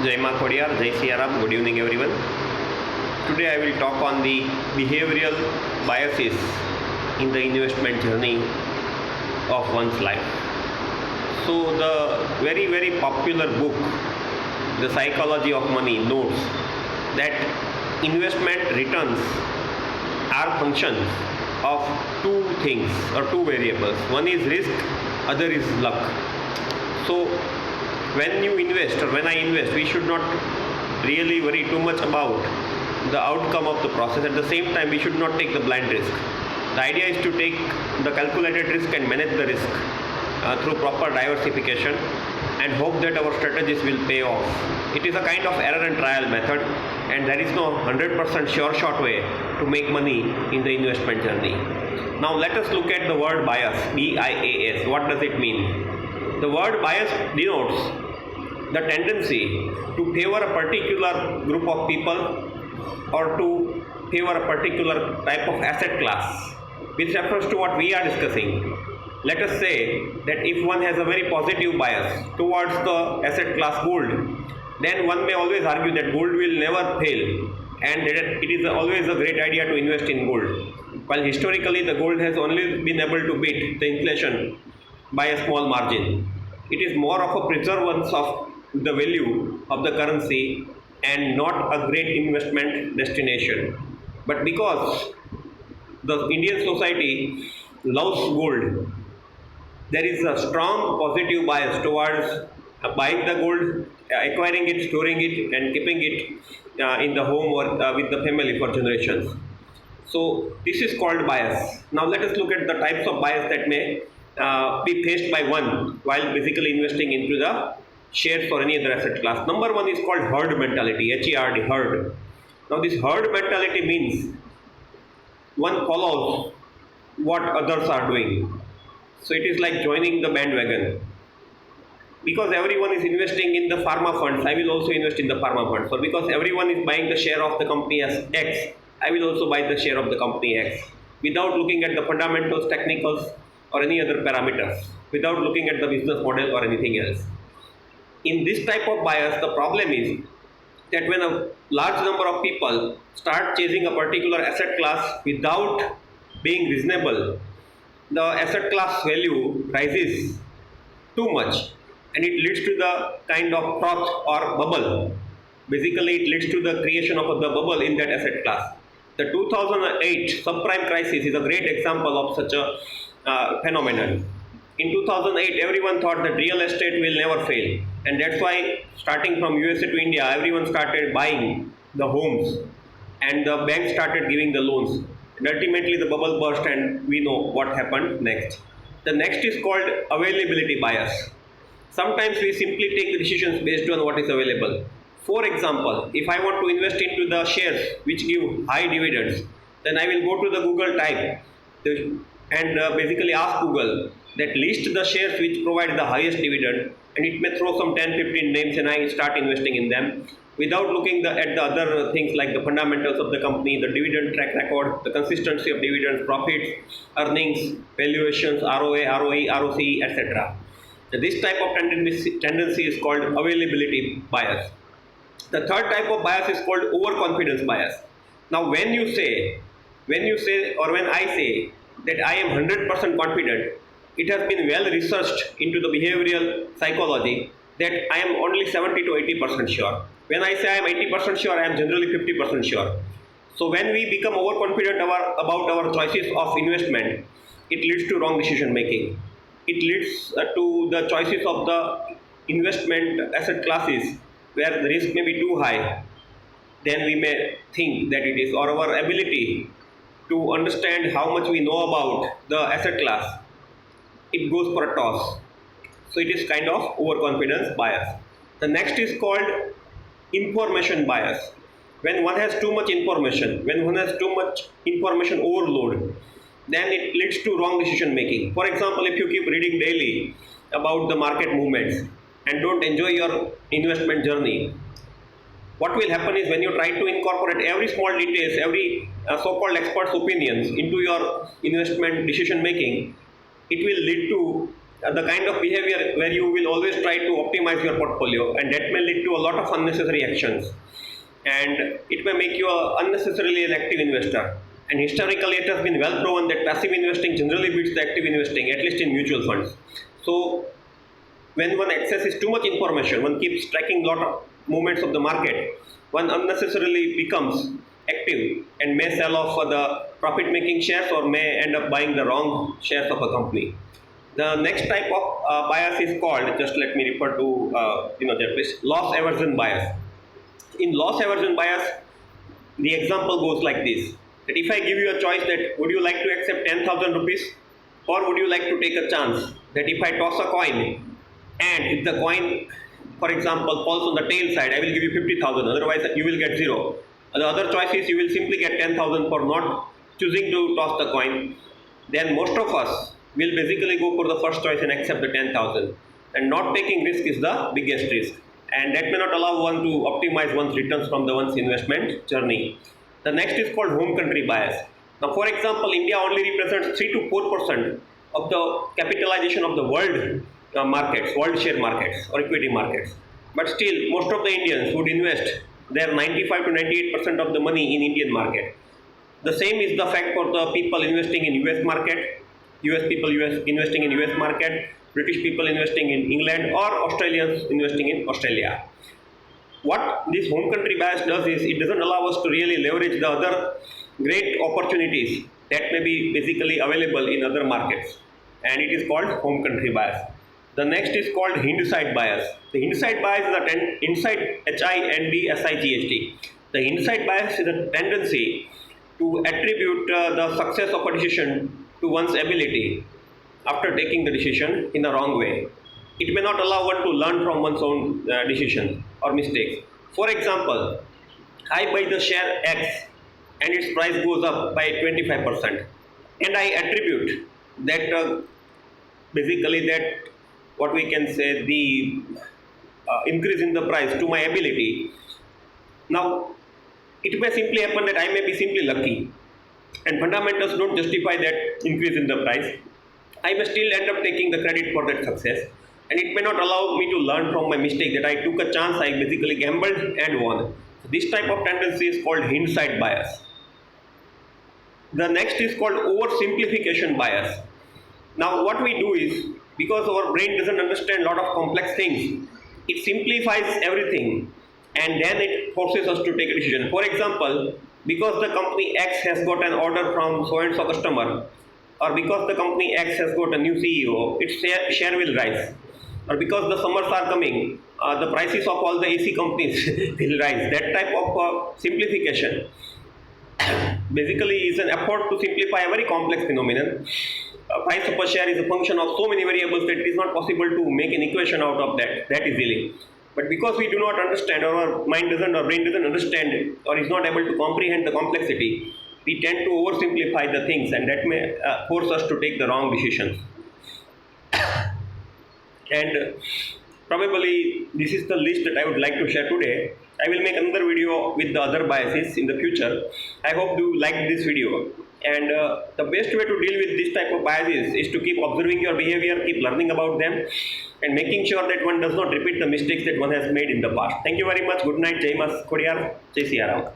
Jai Ma Kodiyar, Jai Siyaram, good evening everyone. Today I will talk on the behavioral biases in the investment journey of one's life. So the very popular book, The Psychology of Money, notes that investment returns are functions of two things or two variables. One is risk, other is luck. So when you invest or when I invest, we should not really worry too much about the outcome of the process. At the same time, we should not take the blind risk. The idea is to take the calculated risk and manage the risk through proper diversification and hope that our strategies will pay off. It is a kind of error and trial method, and there is no 100% sure shot way to make money in the investment journey. Now let us look at the word bias, B-I-A-S. What does it mean? The word bias denotes the tendency to favor a particular group of people or to favor a particular type of asset class, which refers to what we are discussing. Let us say that if one has a very positive bias towards the asset class gold, then one may always argue that gold will never fail and that it is always a great idea to invest in gold. While historically the gold has only been able to beat the inflation by a small margin. It is more of a preservance of the value of the currency and not a great investment destination. But because the Indian society loves gold, there is a strong positive bias towards buying the gold, acquiring it, storing it, and keeping it in the home or with the family for generations. So this is called bias. Now let us look at the types of bias that may be faced by one while basically investing into the shares or any other asset class. Number one is called herd mentality, H-E-R-D, herd. Now this herd mentality means one follows what others are doing. So it is like joining the bandwagon. Because everyone is investing in the pharma funds, I will also invest in the pharma funds. Or because everyone is buying the share of the company as X, I will also buy the share of the company X. Without looking at the fundamentals, technicals, or any other parameters. Without looking at the business model or anything else. In this type of bias, the problem is that when a large number of people start chasing a particular asset class without being reasonable, the asset class value rises too much and it leads to the kind of froth or bubble. Basically, it leads to the creation of the bubble in that asset class. The 2008 subprime crisis is a great example of such a phenomenon. In 2008, everyone thought that real estate will never fail, and that's why starting from USA to India, everyone started buying the homes and the banks started giving the loans. And ultimately, the bubble burst, and we know what happened next. The next is called availability bias. Sometimes we simply take the decisions based on what is available. For example, if I want to invest into the shares which give high dividends, then I will go to the Google type and basically ask Google that list the shares which provide the highest dividend, and it may throw some 10-15 names and I start investing in them without looking at the other things like the fundamentals of the company, the dividend track record, the consistency of dividends, profits, earnings, valuations, ROA, ROE, ROCE, etc. So this type of tendency is called availability bias. The third type of bias is called overconfidence bias. Now when you say or when I say that I am 100% confident, it has been well researched into the behavioral psychology that I am only 70 to 80% sure. When I say I am 80% sure, I am generally 50% sure. So when we become overconfident about our choices of investment, it leads to wrong decision making. It leads to the choices of the investment asset classes where the risk may be too high. Then we may think that it is, or our ability to understand how much we know about the asset class, it goes for a toss. So it is kind of overconfidence bias. The next is called information bias. When one has too much information, when one has too much information overload, then it leads to wrong decision making. For example, if you keep reading daily about the market movements and don't enjoy your investment journey, what will happen is when you try to incorporate every small details, every so-called expert's opinions into your investment decision making, it will lead to the kind of behavior where you will always try to optimize your portfolio, and that may lead to a lot of unnecessary actions, and it may make you unnecessarily an active investor. And historically, it has been well proven that passive investing generally beats the active investing, at least in mutual funds. So, when one accesses too much information, one keeps tracking a lot of movements of the market, one unnecessarily becomes active and may sell off for the profit making shares or may end up buying the wrong shares of a company. The next type of bias is called, just let me refer to loss aversion bias. In loss aversion bias, the example goes like this: that if I give you a choice that would you like to accept 10,000 rupees or would you like to take a chance that if I toss a coin and if the coin, for example, falls on the tail side, I will give you 50,000, otherwise you will get zero. The other choice is you will simply get 10,000 for not choosing to toss the coin. Then most of us will basically go for the first choice and accept the 10,000. And not taking risk is the biggest risk. And that may not allow one to optimize one's returns from the one's investment journey. The next is called home country bias. Now, for example, India only represents 3 to 4% of the capitalization of the world markets, world share markets or equity markets. But still, most of the Indians would invest their 95 to 98% of the money in Indian market. The same is the fact for the people investing in US market, US investing in US market, British people investing in England, or Australians investing in Australia. What this home country bias does is it doesn't allow us to really leverage the other great opportunities that may be basically available in other markets, and it is called home country bias. The next is called hindsight bias. The hindsight bias is a insight, HINDSIGHT. The hindsight bias is a tendency to attribute the success of a decision to one's ability after taking the decision in a wrong way. It may not allow one to learn from one's own decisions or mistakes. For example, I buy the share X and its price goes up by 25%, and I attribute that basically that what we can say the increase in the price to my ability. Now, it may simply happen that I may be simply lucky, and fundamentals don't justify that increase in the price. I may still end up taking the credit for that success, and it may not allow me to learn from my mistake that I took a chance, I basically gambled and won. So this type of tendency is called hindsight bias. The next is called oversimplification bias. Now, what we do is, because our brain doesn't understand a lot of complex things, it simplifies everything and then it forces us to take a decision. For example, because the company X has got an order from so and so customer, or because the company X has got a new CEO, its share will rise. Or because the summers are coming, the prices of all the AC companies will rise. That type of simplification basically is an effort to simplify a very complex phenomenon. Price of a share is a function of so many variables that it is not possible to make an equation out of that easily. But because we do not understand, or our mind doesn't, our brain doesn't understand, or is not able to comprehend the complexity, we tend to oversimplify the things, and that may force us to take the wrong decisions. And probably this is the list that I would like to share today. I will make another video with the other biases in the future. I hope you liked this video. And the best way to deal with this type of biases is to keep observing your behavior, keep learning about them, and making sure that one does not repeat the mistakes that one has made in the past. Thank you very much. Good night. Jai Mas Kodiyar. Jai Siya Ram.